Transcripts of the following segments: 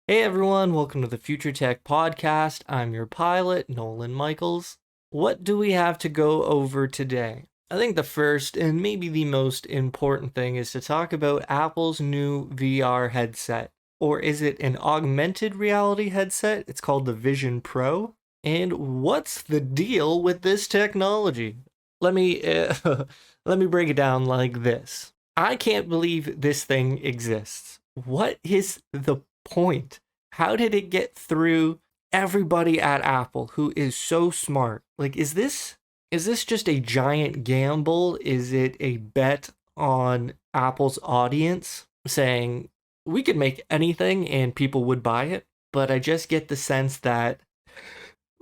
Hey everyone, welcome to the Future Tech Podcast. I'm your pilot, Nolan Michaels. What do we have to go over today? I think the first and maybe the most important thing is to talk about Apple's new VR headset. Or is it an augmented reality headset? It's called the Vision Pro. And what's the deal with this technology? Let me let me break it down like this. I can't believe this thing exists. What is the point? How did it get through everybody at Apple who is so smart? Like, is this just a giant gamble? Is it a bet on Apple's audience saying we could make anything and people would buy it? But I just get the sense that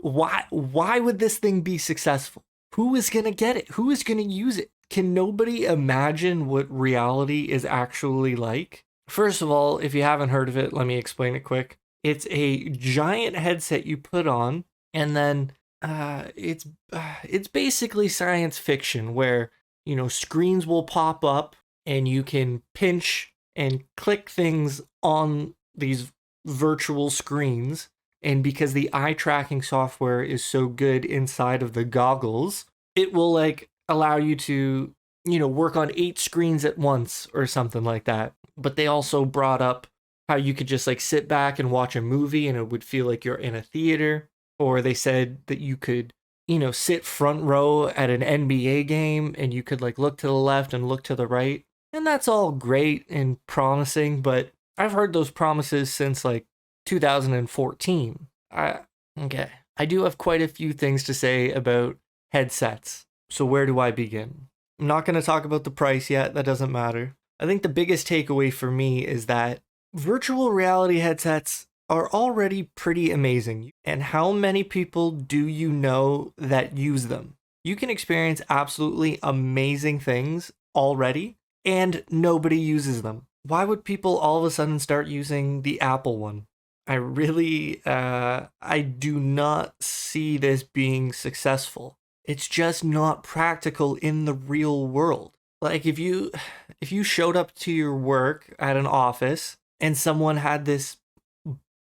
why would this thing be successful? Who is going to get it? Who is going to use it? Can nobody imagine what reality is actually like? First of all, if you haven't heard of it, let me explain it quick. It's a giant headset you put on, and then it's basically science fiction where screens will pop up and you can pinch and click things on these virtual screens. And because the eye tracking software is so good inside of the goggles, it will like allow you to work on 8 screens at once or something like that. But they also brought up how you could just like sit back and watch a movie and it would feel like you're in a theater. Or they said that you could, sit front row at an NBA game and you could like look to the left and look to the right. And that's all great and promising, but I've heard those promises since like 2014. Okay. I do have quite a few things to say about headsets. So where do I begin? I'm not going to talk about the price yet. That doesn't matter. I think the biggest takeaway for me is that virtual reality headsets are already pretty amazing. And how many people do you know that use them? You can experience absolutely amazing things already, and nobody uses them. Why would people all of a sudden start using the Apple one? I do not see this being successful. It's just not practical in the real world. Like if you showed up to your work at an office and someone had this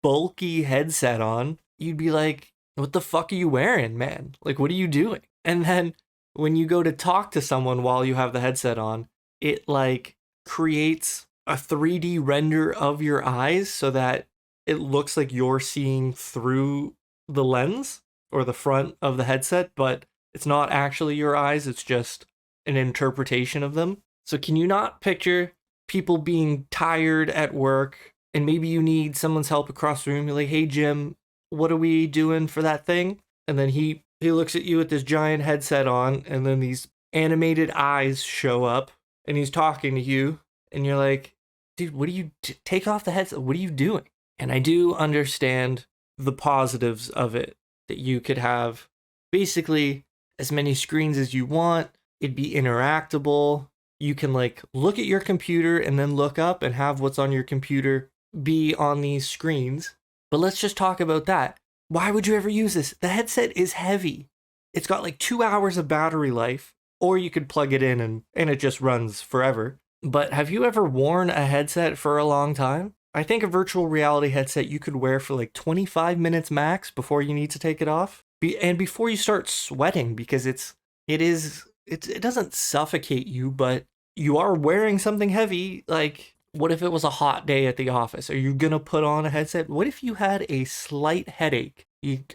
bulky headset on, you'd be like, what the fuck are you wearing, man? Like, what are you doing? And then when you go to talk to someone while you have the headset on, it like creates a 3D render of your eyes so that it looks like you're seeing through the lens or the front of the headset, but it's not actually your eyes, it's just an interpretation of them. So can you not picture people being tired at work and maybe you need someone's help across the room? You're like, hey Jim, what are we doing for that thing? And then he looks at you with this giant headset on, and then these animated eyes show up and he's talking to you, and you're like, dude, what do you take off the headset? What are you doing? And I do understand the positives of it, that you could have basically as many screens as you want. It'd be interactable. You can like look at your computer and then look up and have what's on your computer be on these screens. But let's just talk about that. Why would you ever use this? The headset is heavy. It's got like 2 hours of battery life, or you could plug it in and it just runs forever. But have you ever worn a headset for a long time? I think a virtual reality headset you could wear for like 25 minutes max before you need to take it off. And before you start sweating, because it doesn't suffocate you, but you are wearing something heavy. Like, what if it was a hot day at the office? Are you going to put on a headset? What if you had a slight headache?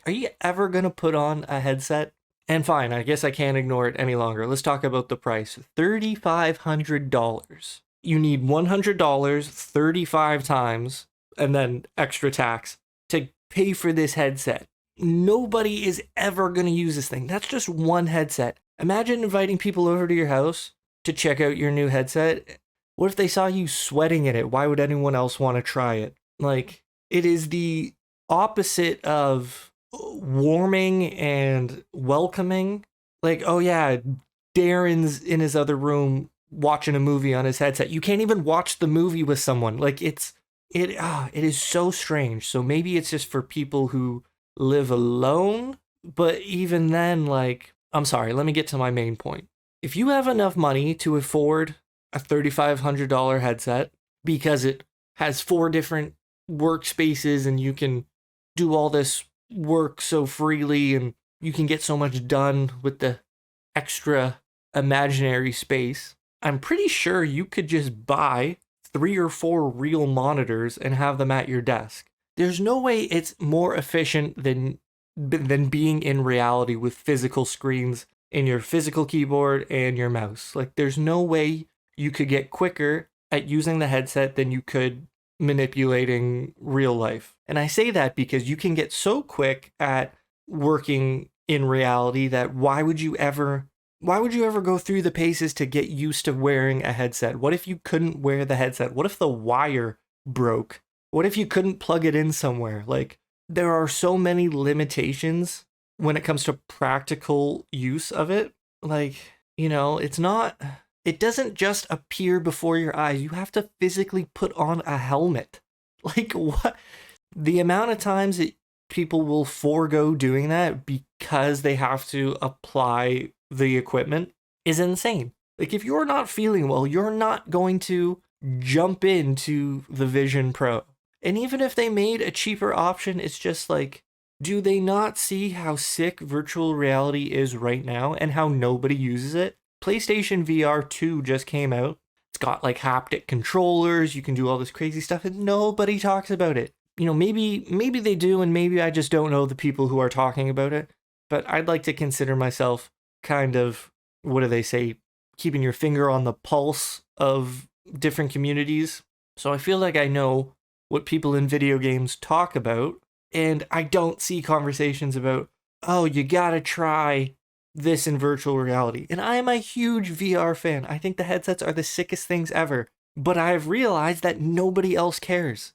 Are you ever going to put on a headset? And fine, I guess I can't ignore it any longer. Let's talk about the price. $3,500. You need $100 35 times and then extra tax to pay for this headset. Nobody is ever going to use this thing. That's just one headset. Imagine inviting people over to your house to check out your new headset. What if they saw you sweating in it? Why would anyone else want to try it? Like, it is the opposite of warming and welcoming. Like, oh yeah, Darren's in his other room watching a movie on his headset. You can't even watch the movie with someone. Like, it is so strange. So maybe it's just for people who live alone. But even then, like, I'm sorry, let me get to my main point. If you have enough money to afford a $3,500 headset because it has 4 different workspaces and you can do all this work so freely and you can get so much done with the extra imaginary space, I'm pretty sure you could just buy 3 or 4 real monitors and have them at your desk. There's no way it's more efficient than being in reality with physical screens in your physical keyboard and your mouse. Like, there's no way you could get quicker at using the headset than you could manipulating real life. And I say that because you can get so quick at working in reality that why would you ever go through the paces to get used to wearing a headset? What if you couldn't wear the headset? What if the wire broke? What if you couldn't plug it in somewhere? Like, there are so many limitations when it comes to practical use of it. Like, it doesn't just appear before your eyes. You have to physically put on a helmet. Like, what? The amount of times that people will forego doing that because they have to apply the equipment is insane. Like, if you're not feeling well, you're not going to jump into the Vision Pro. And even if they made a cheaper option, it's just like, do they not see how sick virtual reality is right now and how nobody uses it? PlayStation VR 2 just came out. It's got like haptic controllers, you can do all this crazy stuff, and nobody talks about it. Maybe they do, and maybe I just don't know the people who are talking about it. But I'd like to consider myself kind of, what do they say, keeping your finger on the pulse of different communities. So I feel like I know what people in video games talk about, and I don't see conversations about, oh, you gotta try this in virtual reality. And I am a huge VR fan. I think the headsets are the sickest things ever. But I've realized that nobody else cares.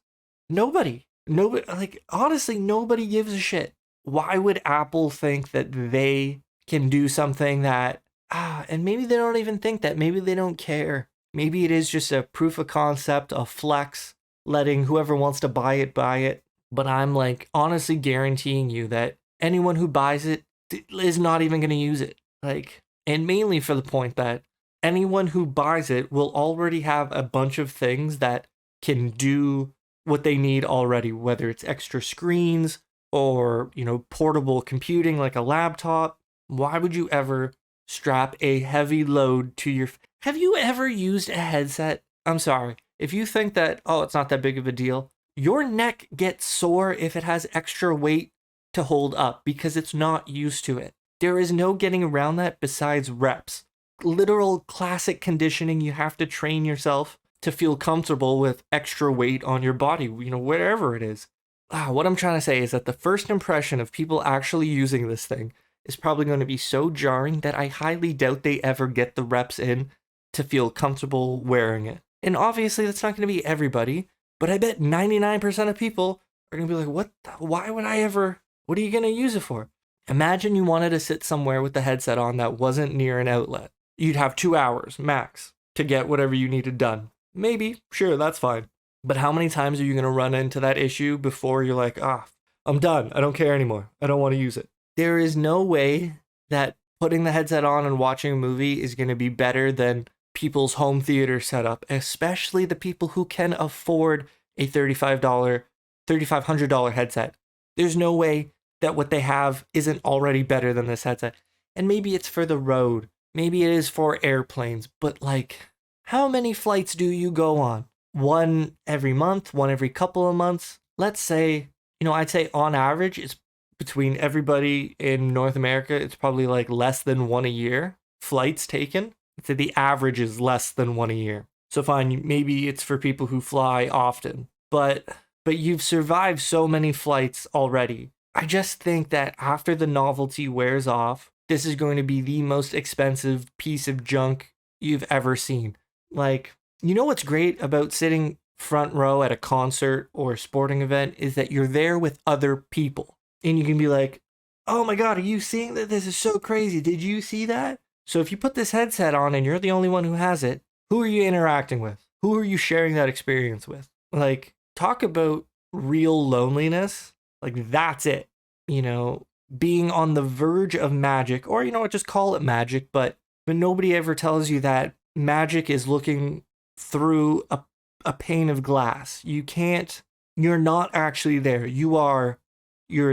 Nobody, like, honestly, nobody gives a shit. Why would Apple think that they can do something that, and maybe they don't even think that, maybe they don't care. Maybe it is just a proof of concept, a flex, letting whoever wants to buy it, buy it. But I'm like honestly guaranteeing you that anyone who buys it is not even going to use it. Like, and mainly for the point that anyone who buys it will already have a bunch of things that can do what they need already, whether it's extra screens or, portable computing like a laptop. Why would you ever strap a heavy load to your... Have you ever used a headset? I'm sorry. If you think that, oh, it's not that big of a deal, your neck gets sore if it has extra weight to hold up because it's not used to it. There is no getting around that besides reps. Literal classic conditioning. You have to train yourself to feel comfortable with extra weight on your body, wherever it is. What I'm trying to say is that the first impression of people actually using this thing is probably going to be so jarring that I highly doubt they ever get the reps in to feel comfortable wearing it. And obviously that's not going to be everybody, but I bet 99% of people are going to be like, why would I ever, what are you going to use it for? Imagine you wanted to sit somewhere with the headset on that wasn't near an outlet. You'd have 2 hours max to get whatever you needed done. Maybe, sure, that's fine. But how many times are you going to run into that issue before you're like, I'm done. I don't care anymore. I don't want to use it. There is no way that putting the headset on and watching a movie is going to be better than people's home theater setup, especially the people who can afford a $3,500 headset. There's no way that what they have isn't already better than this headset. And maybe it's for the road. Maybe it is for airplanes. But like, how many flights do you go on? One every month, one every couple of months? Let's say, I'd say on average, it's between everybody in North America, it's probably like less than one a year. Flights taken. I'd say the average is less than one a year. So fine, maybe it's for people who fly often. But you've survived so many flights already. I just think that after the novelty wears off, this is going to be the most expensive piece of junk you've ever seen. Like, what's great about sitting front row at a concert or a sporting event is that you're there with other people. And you can be like, oh my God, are you seeing that? This is so crazy. Did you see that? So if you put this headset on and you're the only one who has it, who are you interacting with? Who are you sharing that experience with? Like, talk about real loneliness. Like, that's it. Being on the verge of magic, or, just call it magic, but nobody ever tells you that magic is looking through a pane of glass. You can't you're not actually there. You're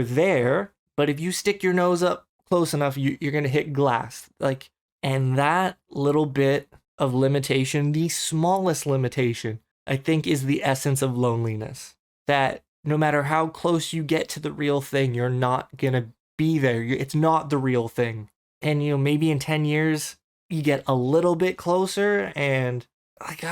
there, but if you stick your nose up close enough, you're going to hit glass. Like, and that little bit of limitation, the smallest limitation, I think is the essence of loneliness. That no matter how close you get to the real thing, you're not going to be there. It's not the real thing. And, maybe in 10 years, you get a little bit closer and like,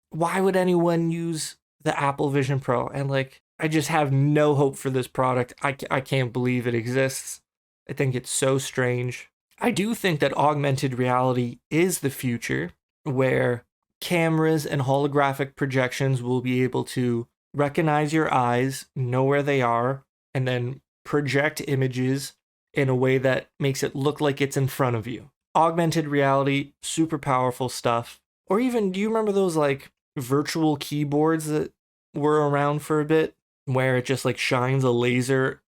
why would anyone use the Apple Vision Pro? And like, I just have no hope for this product. I can't believe it exists. I think it's so strange. I do think that augmented reality is the future, where cameras and holographic projections will be able to recognize your eyes, know where they are, and then project images in a way that makes it look like it's in front of you. Augmented reality, super powerful stuff. Or even, do you remember those like virtual keyboards that were around for a bit, where it just like shines a laser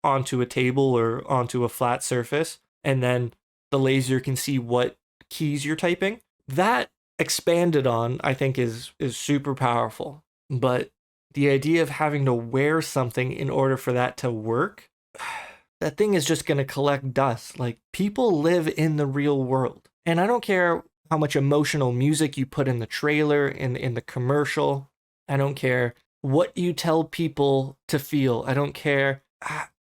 onto a table or onto a flat surface, and then the laser can see what keys you're typing? That expanded on, I think, is super powerful. But the idea of having to wear something in order for that to work, that thing is just going to collect dust. Like, people live in the real world. And I don't care how much emotional music you put in the trailer, in the commercial. I don't care what you tell people to feel. I don't care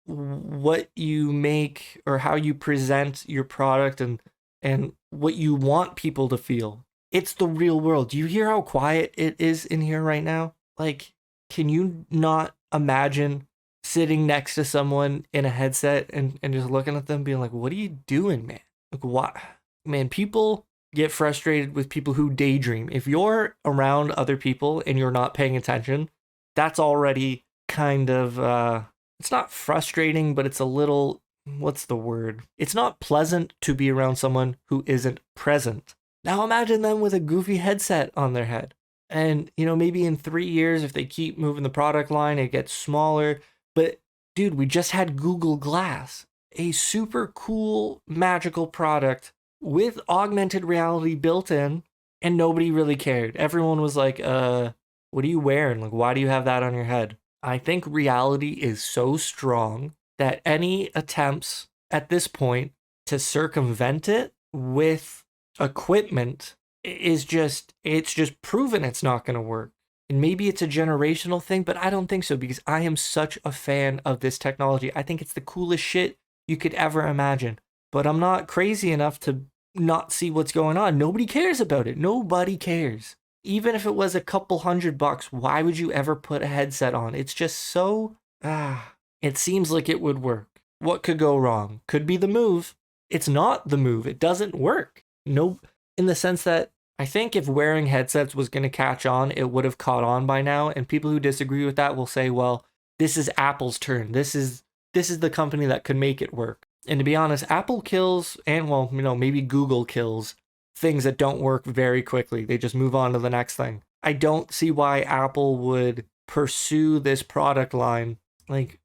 what you make or how you present your product and what you want people to feel. It's the real world. Do you hear how quiet it is in here right now? Like, can you not imagine sitting next to someone in a headset and just looking at them being like, what are you doing, man? Like, what? Man, people get frustrated with people who daydream. If you're around other people and you're not paying attention, that's already kind of, it's not frustrating, but it's a little, what's the word? It's not pleasant to be around someone who isn't present. Now imagine them with a goofy headset on their head. And, maybe in 3 years, if they keep moving the product line, it gets smaller. But, dude, we just had Google Glass, a super cool, magical product with augmented reality built in, and nobody really cared. Everyone was like, what are you wearing? Like, why do you have that on your head? I think reality is so strong that any attempts at this point to circumvent it with equipment it's just proven it's not going to work. And maybe it's a generational thing, but I don't think so, because I am such a fan of this technology. I think it's the coolest shit you could ever imagine. But I'm not crazy enough to not see what's going on. Nobody cares about it. Nobody cares. Even if it was a couple $100, why would you ever put a headset on? It's just so, it seems like it would work. What could go wrong? Could be the move. It's not the move. It doesn't work. No, in the sense that I think if wearing headsets was going to catch on, it would have caught on by now. And people who disagree with that will say, well, this is Apple's turn. This is the company that could make it work. And to be honest, Apple kills, and well, maybe Google kills things that don't work very quickly. They just move on to the next thing. I don't see why Apple would pursue this product line. Like,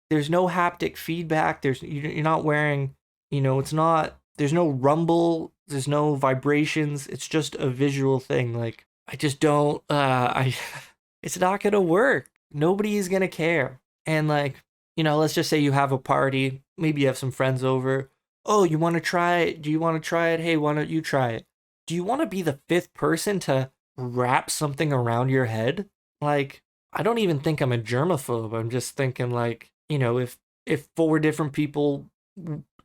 there's no haptic feedback. You're not wearing, it's not, there's no rumble. There's no vibrations. It's just a visual thing. Like, I just don't, it's not going to work. Nobody is going to care. And like, let's just say you have a party. Maybe you have some friends over. Oh, you want to try it? Do you want to try it? Hey, why don't you try it? Do you want to be the fifth person to wrap something around your head? Like, I don't even think I'm a germaphobe. I'm just thinking like, if 4 different people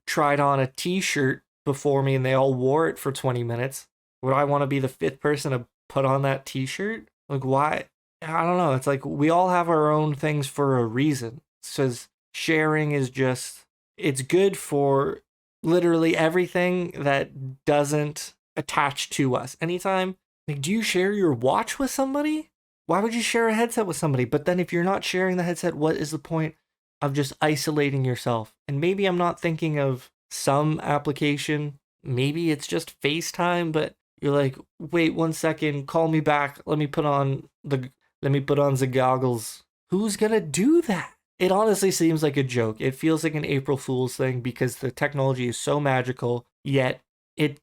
tried on a t-shirt before me and they all wore it for 20 minutes, would I want to be the 5th person to put on that t-shirt? Like, why? I don't know. It's like we all have our own things for a reason. It says sharing is just, it's good for literally everything that doesn't attach to us. Anytime, like, do you share your watch with somebody? Why would you share a headset with somebody? But then if you're not sharing the headset, what is the point of just isolating yourself? And maybe I'm not thinking of some application. Maybe it's just FaceTime, but you're like, wait 1 second, call me back. Let me put on the goggles. Who's gonna do that? It honestly seems like a joke. It feels like an April Fool's thing because the technology is so magical, yet it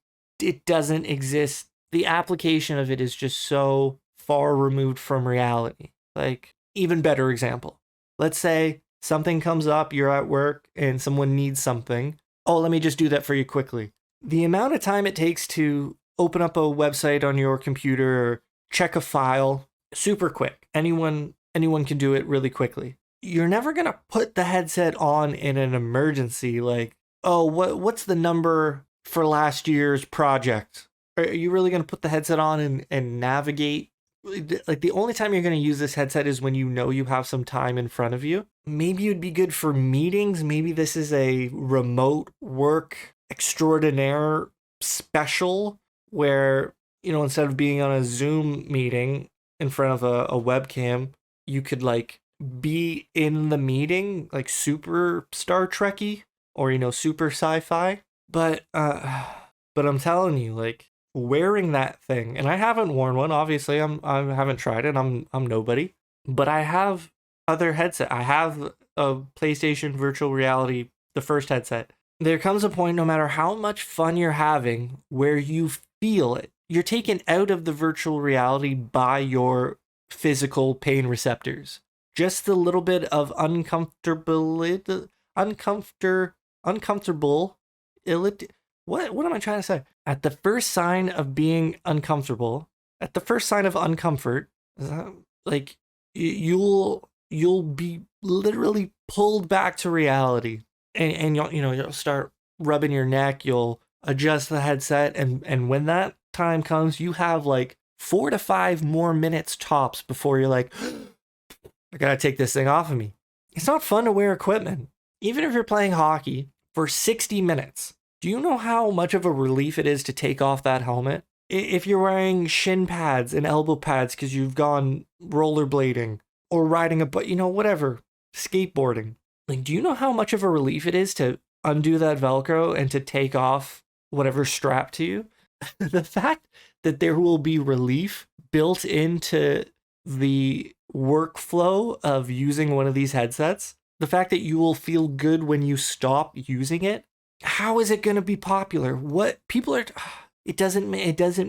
doesn't exist. The application of it is just so far removed from reality. Like, even better example. Let's say something comes up, you're at work, and someone needs something. Oh, let me just do that for you quickly. The amount of time it takes to open up a website on your computer or check a file, super quick. Anyone can do it really quickly. You're never gonna put the headset on in an emergency, like, oh, what's the number for last year's project? Are you really gonna put the headset on and navigate? Like, the only time you're gonna use this headset is when you know you have some time in front of you. Maybe it'd be good for meetings. Maybe this is a remote work extraordinaire special where, instead of being on a Zoom meeting in front of a webcam, you could like be in the meeting, like super Star Trekky or super sci-fi. But I'm telling you, like, wearing that thing, and I haven't worn one. Obviously, I haven't tried it. I'm nobody, but I have other headset. I have a PlayStation Virtual Reality, the first headset. There comes a point, no matter how much fun you're having, where you feel it. You're taken out of the virtual reality by your physical pain receptors. Just a little bit of uncomfortable, what am I trying to say? At the first sign of being uncomfortable, at the first sign of uncomfort, like, you'll be literally pulled back to reality, and you'll start rubbing your neck. You'll adjust the headset, and when that time comes, you have like 4 to 5 more minutes tops before you're like, I gotta take this thing off of me. It's not fun to wear equipment, even if you're playing hockey for 60 minutes. Do you know how much of a relief it is to take off that helmet? If you're wearing shin pads and elbow pads because you've gone rollerblading or riding whatever, skateboarding. Like, do you know how much of a relief it is to undo that Velcro and to take off whatever's strapped to you? The fact that there will be relief built into the workflow of using one of these headsets, the fact that you will feel good when you stop using it, how is it going to be popular? What people are, it doesn't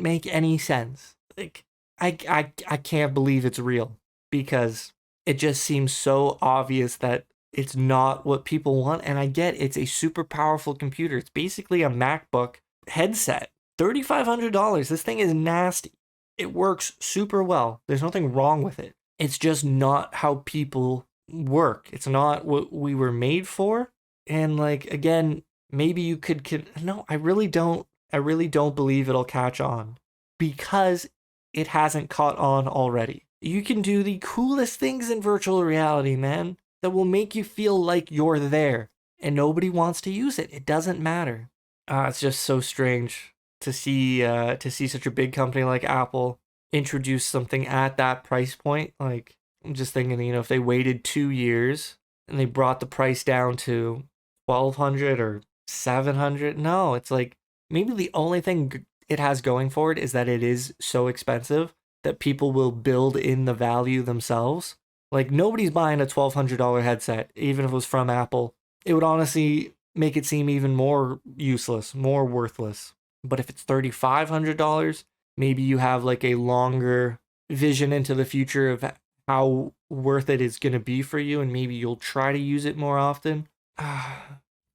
make any sense. Like, I can't believe it's real, because it just seems so obvious that it's not what people want. And I get it's a super powerful computer. It's basically a MacBook headset. $3,500. This thing is nasty. It works super well. There's nothing wrong with it. It's just not how people work. It's not what we were made for. And like, again, maybe you could no, I really don't believe it'll catch on, because it hasn't caught on already. You can do the coolest things in virtual reality, man, that will make you feel like you're there, and nobody wants to use it. It doesn't matter. It's just so strange to see such a big company like Apple introduce something at that price point. Like, I'm just thinking, if they waited 2 years and they brought the price down to $1,200 or $700, no, it's like, maybe the only thing it has going for it is that it is so expensive that people will build in the value themselves. Like, nobody's buying a $1,200 headset, even if it was from Apple. It would honestly make it seem even more useless, more worthless. But if it's $3,500, maybe you have like a longer vision into the future of how worth it is going to be for you, and maybe you'll try to use it more often.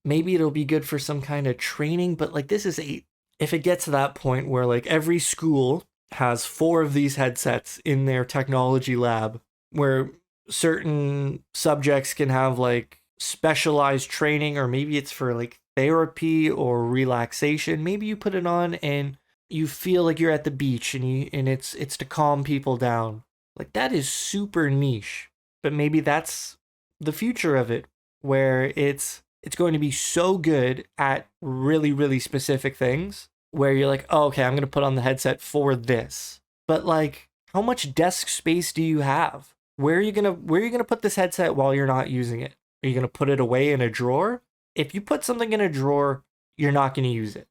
Maybe it'll be good for some kind of training, but like, if it gets to that point where like every school has 4 of these headsets in their technology lab, where certain subjects can have like specialized training, or maybe it's for like therapy or relaxation. Maybe you put it on and you feel like you're at the beach, and it's to calm people down. Like, that is super niche, but maybe that's the future of it, where it's going to be so good at really, really specific things where you're like, oh, okay, I'm going to put on the headset for this. But like, how much desk space do you have? Where are you going to put this headset while you're not using it? Are you going to put it away in a drawer? If you put something in a drawer, you're not going to use it.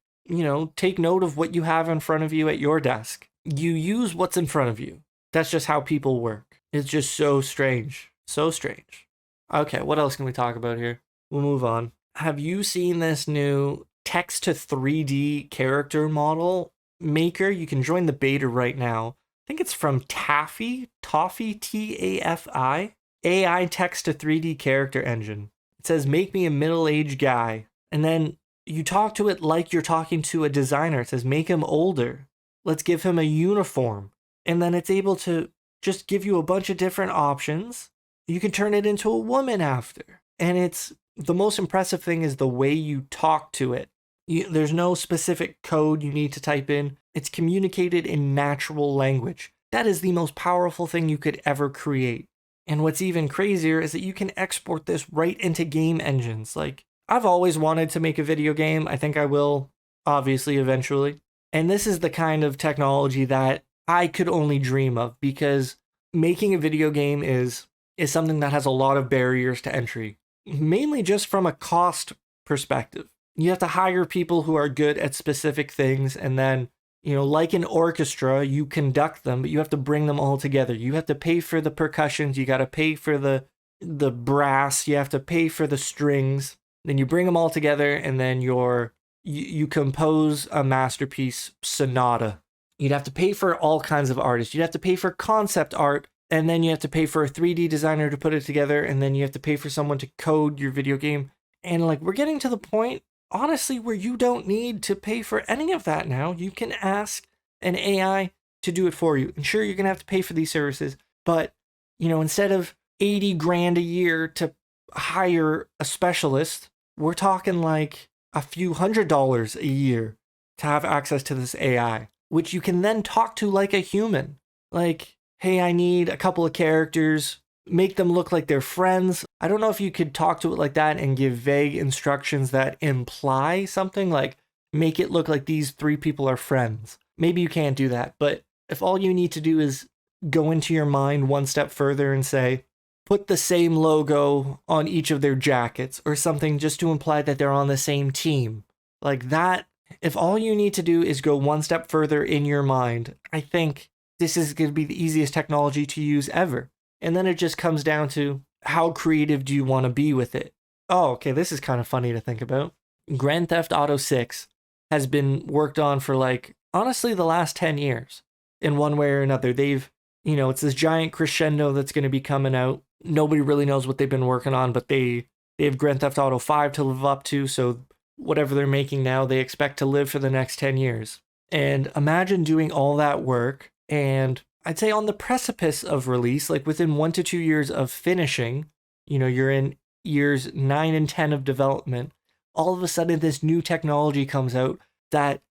Take note of what you have in front of you at your desk. You use what's in front of you. That's just how people work. It's just so strange. So strange. Okay, what else can we talk about here? We'll move on. Have you seen this new text to 3D character model maker? You can join the beta right now. think it's from Toffee, T-A-F-I, AI text to 3D character engine. It says, make me a middle-aged guy. And then you talk to it like you're talking to a designer. It says, make him older. Let's give him a uniform. And then it's able to just give you a bunch of different options. You can turn it into a woman after. And it's the most impressive thing is the way you talk to it. There's no specific code you need to type in. It's communicated in natural language. That is the most powerful thing you could ever create. And what's even crazier is that you can export this right into game engines. Like, I've always wanted to make a video game. I think I will, obviously, eventually. And this is the kind of technology that I could only dream of, because making a video game is something that has a lot of barriers to entry, mainly just from a cost perspective. You have to hire people who are good at specific things, and then, like an orchestra, you conduct them, but you have to bring them all together. You have to pay for the percussions, you got to pay for the brass, you have to pay for the strings. Then you bring them all together, and then you compose a masterpiece sonata. You'd have to pay for all kinds of artists. You'd have to pay for concept art, and then you have to pay for a 3D designer to put it together, and then you have to pay for someone to code your video game. And like, we're getting to the point, honestly, where you don't need to pay for any of that now. You can ask an AI to do it for you. And sure, you're going to have to pay for these services, but, instead of 80 grand a year to hire a specialist, we're talking like a few $100s a year to have access to this AI, which you can then talk to like a human. Like, hey, I need a couple of characters, make them look like they're friends. I don't know if you could talk to it like that and give vague instructions that imply something, like make it look like these 3 people are friends. Maybe you can't do that, but if all you need to do is go into your mind one step further and say, put the same logo on each of their jackets or something, just to imply that they're on the same team. Like that, if all you need to do is go one step further in your mind, I think this is going to be the easiest technology to use ever. And then it just comes down to, how creative do you want to be with it? Oh, okay, this is kind of funny to think about. Grand Theft Auto 6 has been worked on for honestly, the last 10 years in one way or another. They've, it's this giant crescendo that's going to be coming out. Nobody really knows what they've been working on, but they have Grand Theft Auto 5 to live up to, so whatever they're making now, they expect to live for the next 10 years. And imagine doing all that work, and I'd say on the precipice of release, like within 1 to 2 years of finishing, you're in years 9 and 10 of development, all of a sudden this new technology comes out that,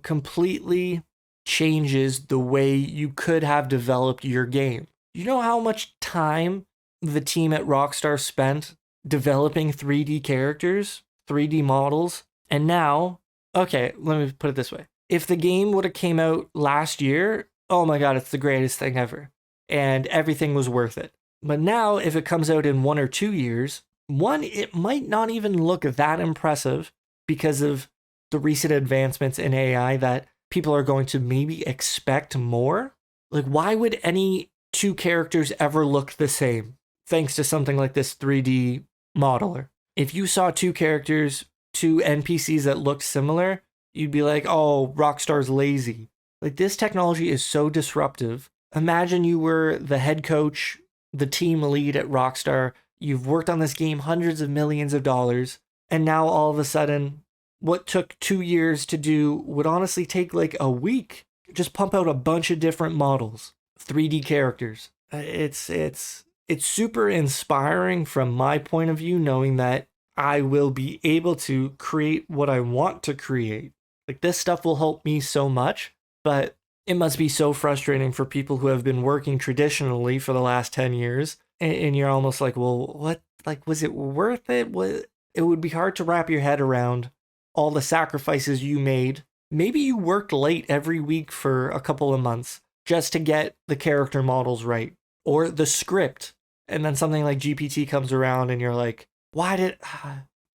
completely changes the way you could have developed your game. You know how much time the team at Rockstar spent developing 3D characters, 3D models? And now, okay, let me put it this way. If the game would have came out last year, oh my god, it's the greatest thing ever. And everything was worth it. But now, if it comes out in 1 or 2 years, it might not even look that impressive because of the recent advancements in AI that people are going to maybe expect more. Like, why would any 2 characters ever look the same thanks to something like this 3D modeler? If you saw 2 characters, 2 NPCs that looked similar, you'd be like, oh, Rockstar's lazy. Like, this technology is so disruptive. Imagine you were the head coach, the team lead at Rockstar. You've worked on this game hundreds of millions of dollars, and now all of a sudden, what took 2 years to do would honestly take like a week. Just pump out a bunch of different models, 3D characters. It's super inspiring from my point of view, knowing that I will be able to create what I want to create. Like, this stuff will help me so much. But it must be so frustrating for people who have been working traditionally for the last 10 years. And you're almost like, well, what? Like, was it worth it? It would be hard to wrap your head around all the sacrifices you made. Maybe you worked late every week for a couple of months just to get the character models right, or the script. And then something like GPT comes around and you're like, why did...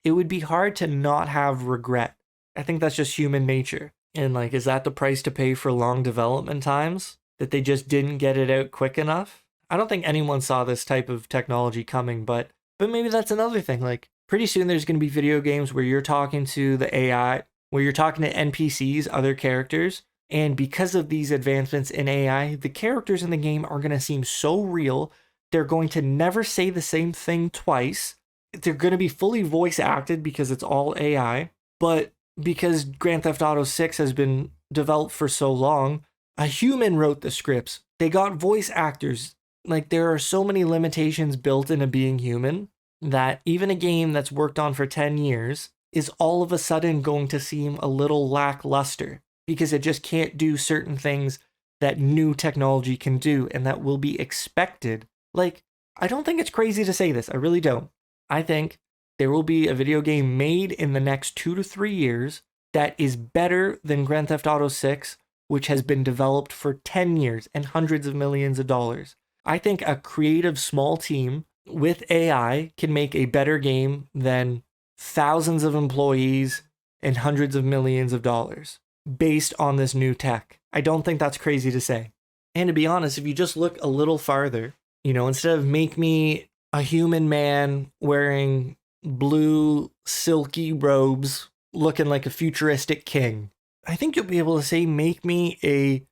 It would be hard to not have regret. I think that's just human nature. And like, is that the price to pay for long development times? That they just didn't get it out quick enough? I don't think anyone saw this type of technology coming, but maybe that's another thing. Like, pretty soon there's going to be video games where you're talking to the AI, where you're talking to NPCs, other characters, And because of these advancements in AI, the characters in the game are going to seem so real. They're going to never say the same thing twice. They're going to be fully voice acted because it's all AI. But because Grand Theft Auto 6 has been developed for so long, a human wrote the scripts. They got voice actors. Like, there are so many limitations built into being human that even a game that's worked on for 10 years is all of a sudden going to seem a little lackluster because it just can't do certain things that new technology can do and that will be expected. Like, I don't think it's crazy to say this. I really don't. I think there will be a video game made in the next 2 to 3 years that is better than Grand Theft Auto 6, which has been developed for 10 years and hundreds of millions of dollars. I think a creative small team with AI can make a better game than thousands of employees and hundreds of millions of dollars based on this new tech. I don't think that's crazy to say. And to be honest, if you just look a little farther, instead of make me a human man wearing blue silky robes looking like a futuristic king, I think you'll be able to say make me a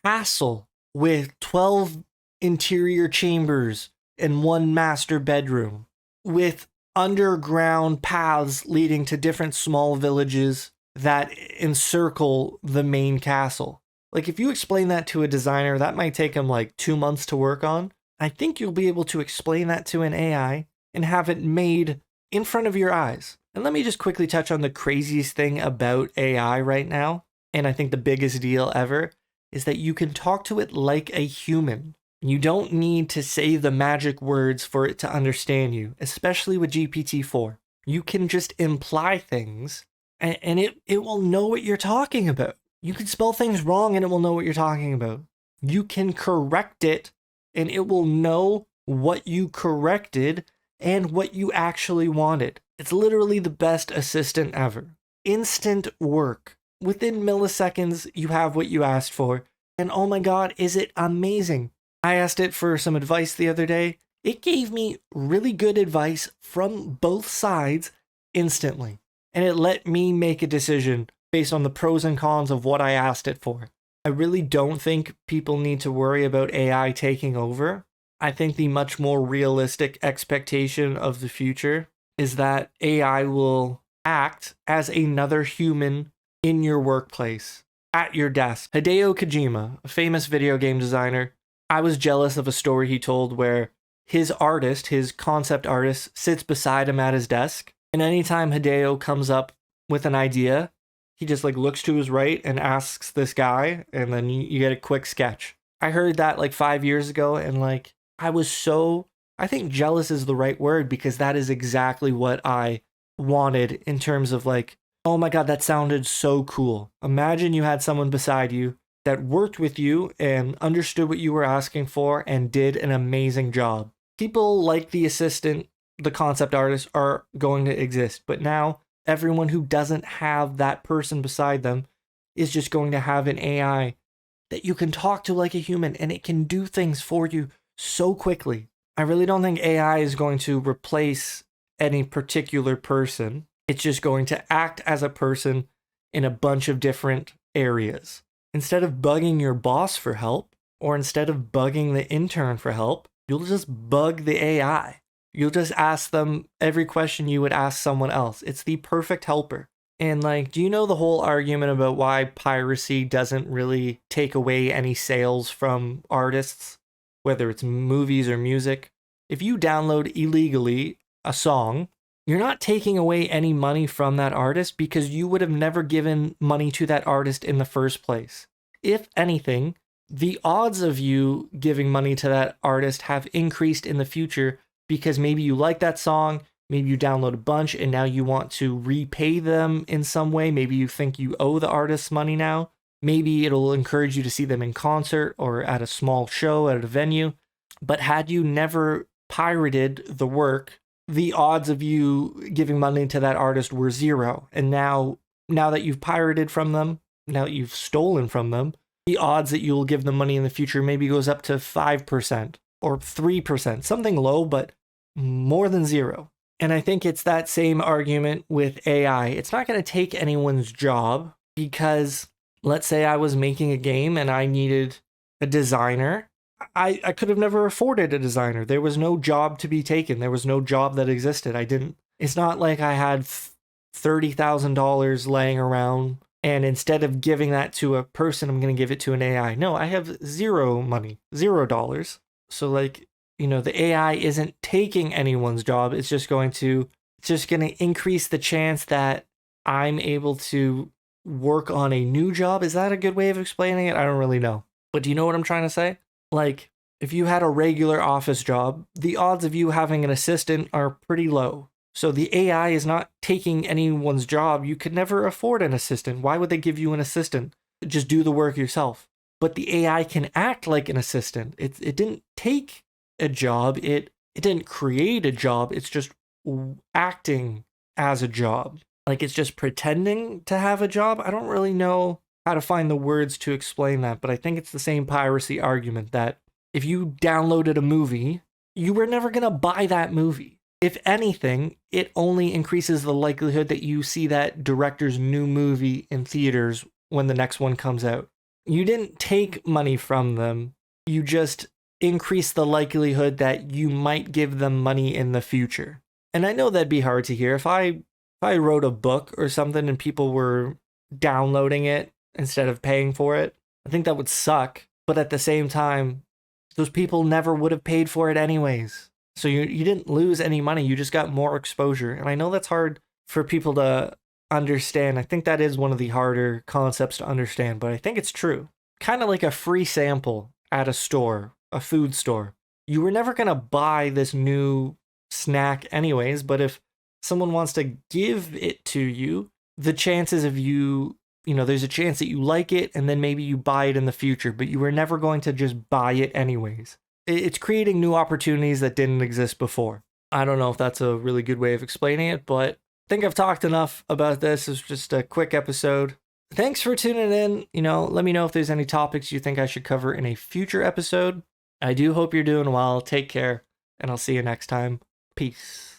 castle with 12 interior chambers and one master bedroom with underground paths leading to different small villages that encircle the main castle. Like, if you explain that to a designer, that might take him like 2 months to work on. I think you'll be able to explain that to an AI and have it made in front of your eyes. And let me just quickly touch on the craziest thing about AI right now, and I think the biggest deal ever, is that you can talk to it like a human. You don't need to say the magic words for it to understand you, especially with GPT-4. You can just imply things, and it will know what you're talking about. You can spell things wrong, and it will know what you're talking about. You can correct it, and it will know what you corrected and what you actually wanted. It's literally the best assistant ever. Instant work. Within milliseconds, you have what you asked for. And oh my God, is it amazing? I asked it for some advice the other day. It gave me really good advice from both sides instantly. And it let me make a decision based on the pros and cons of what I asked it for. I really don't think people need to worry about AI taking over. I think the much more realistic expectation of the future is that AI will act as another human in your workplace, at your desk. Hideo Kojima, a famous video game designer, I was jealous of a story he told where his artist, his concept artist, sits beside him at his desk. And anytime Hideo comes up with an idea, he just looks to his right and asks this guy, and then you get a quick sketch. I heard that 5 years ago, and I was so, I think jealous is the right word, because that is exactly what I wanted in terms of oh my God, that sounded so cool. Imagine you had someone beside you that worked with you and understood what you were asking for and did an amazing job. People like the assistant, the concept artist, are going to exist, but now everyone who doesn't have that person beside them is just going to have an AI that you can talk to like a human, and it can do things for you so quickly. I really don't think AI is going to replace any particular person. It's just going to act as a person in a bunch of different areas. Instead of bugging your boss for help, or instead of bugging the intern for help, you'll just bug the AI. You'll just ask them every question you would ask someone else. It's the perfect helper. And do you know the whole argument about why piracy doesn't really take away any sales from artists, whether it's movies or music? If you download illegally a song, you're not taking away any money from that artist because you would have never given money to that artist in the first place. If anything, the odds of you giving money to that artist have increased in the future because maybe you like that song, maybe you download a bunch and now you want to repay them in some way. Maybe you think you owe the artists money now. Maybe it'll encourage you to see them in concert or at a small show at a venue. But had you never pirated the work, the odds of you giving money to that artist were zero. And now that you've pirated from them, now that you've stolen from them, the odds that you'll give them money in the future maybe goes up to 5% or 3%, something low, but more than zero. And I think it's that same argument with AI. It's not going to take anyone's job because, let's say I was making a game and I needed a designer. I could have never afforded a designer. There was no job to be taken. There was no job that existed. It's not like I had $30,000 laying around and instead of giving that to a person, I'm going to give it to an AI. No, I have zero money, $0. So like, the AI isn't taking anyone's job. It's just going to increase the chance that I'm able to work on a new job. Is that a good way of explaining it? I don't really know. But do you know what I'm trying to say? Like, if you had a regular office job, the odds of you having an assistant are pretty low. So the AI is not taking anyone's job. You could never afford an assistant. Why would they give you an assistant? Just do the work yourself. But the AI can act like an assistant. It didn't take a job. It didn't create a job. It's just acting as a job. Like, it's just pretending to have a job. I don't really know how to find the words to explain that, but I think it's the same piracy argument that if you downloaded a movie, you were never going to buy that movie. If anything, it only increases the likelihood that you see that director's new movie in theaters when the next one comes out. You didn't take money from them. You just increase the likelihood that you might give them money in the future. And I know that'd be hard to hear. If I wrote a book or something and people were downloading it instead of paying for it, I think that would suck. But at the same time, those people never would have paid for it anyways. So you didn't lose any money. You just got more exposure. And I know that's hard for people to understand. I think that is one of the harder concepts to understand, but I think it's true. Kind of like a free sample at a store, a food store. You were never going to buy this new snack anyways, but if someone wants to give it to you, the chances of there's a chance that you like it and then maybe you buy it in the future, but you were never going to just buy it anyways. It's creating new opportunities that didn't exist before. I don't know if that's a really good way of explaining it, but I think I've talked enough about this. It's just a quick episode. Thanks for tuning in. Let me know if there's any topics you think I should cover in a future episode. I do hope you're doing well. Take care, and I'll see you next time. Peace.